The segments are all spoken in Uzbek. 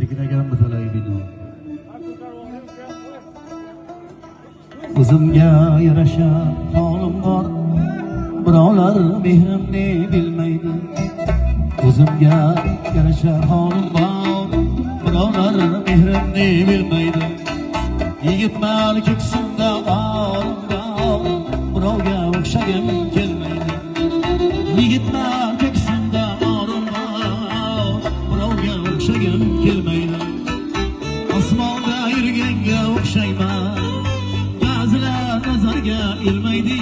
erkinagan talay bino. O'zimga yarasha holim bor, birovlar mehrimni bilmaydi. O'zimga yarasha holim bor, birovlar mehrimni bilmaydi. Yigitman ko'ksimda orim bor, birovga o'xshagim kelmaydi. Yigitman ko'ksimda orim bor, birovga o'xshagim kelmaydi. Osmonda yurganga o'xshayman, ba'zilar nazarga ilmaydi.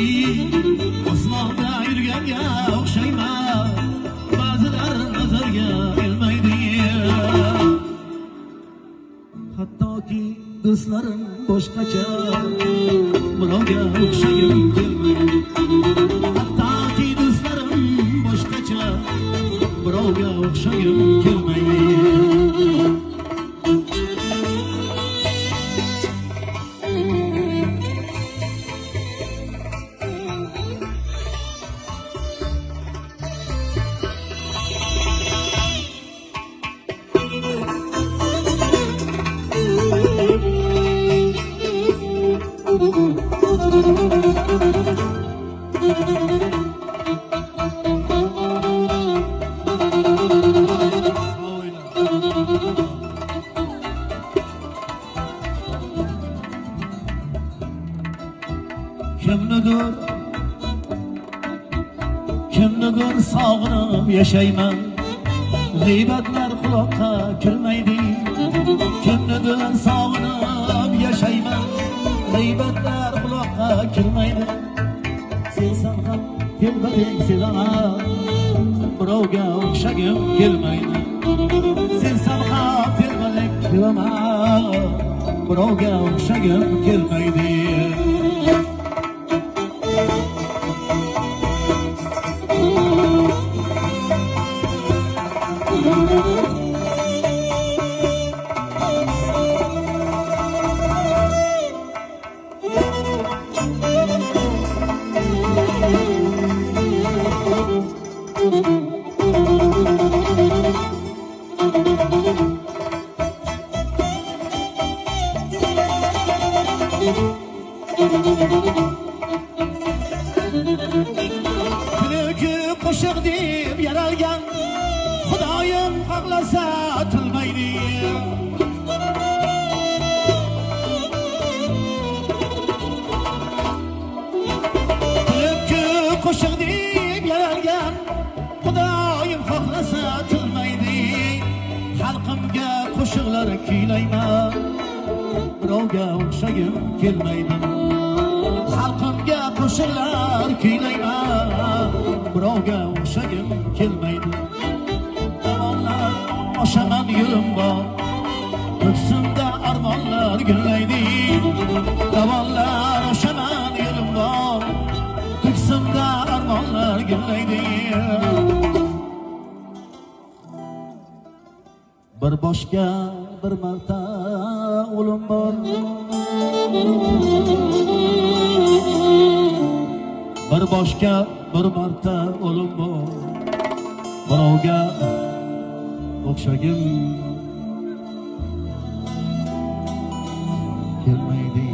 Osmonda yurganga o'xshayman, ba'zilar nazarga ilmaydi. Hattoki do'stlarim boshqacha, birovga o'xshagim kelmaydi. Hattoki do'stlarim boshqacha, birovga o'xshagim kelmaydi. Kimnidir sog'inib yashayman, g'iybatlar quloqqa kirmaydi. Kimnidir sog'inib yashayman, g'iybatlar quloqqa kirmaydi. Sevsam ham telbadek sevaman, birovga o'xshagim kelmaydi. Sevsam ham telbadek sevaman, birovga o'xshagim kelmaydi. Qo'shiq deb yaralgan, Xudoyim xohlasa tilmaydi. Qo'shiq deb yaralgan, Xudoyim xohlasa tilmaydi. Xalqimga qo'shiqlar kuylayman, birovga o'xshagim kelmaydi. Xalqimga qo'shiqlar kuylayman, birovga o'xshagim kelmaydi. Tomonlar oshaman yo'lim bor, ko'ksimda armonlar gullaydi. Tomonlar oshaman yo'lim bor, ko'ksimda armonlar gullaydi. Bir boshga bir marta o'lim bor, bir boshga bir marta o'lim bor, birovga o'xshagim kelmaydi.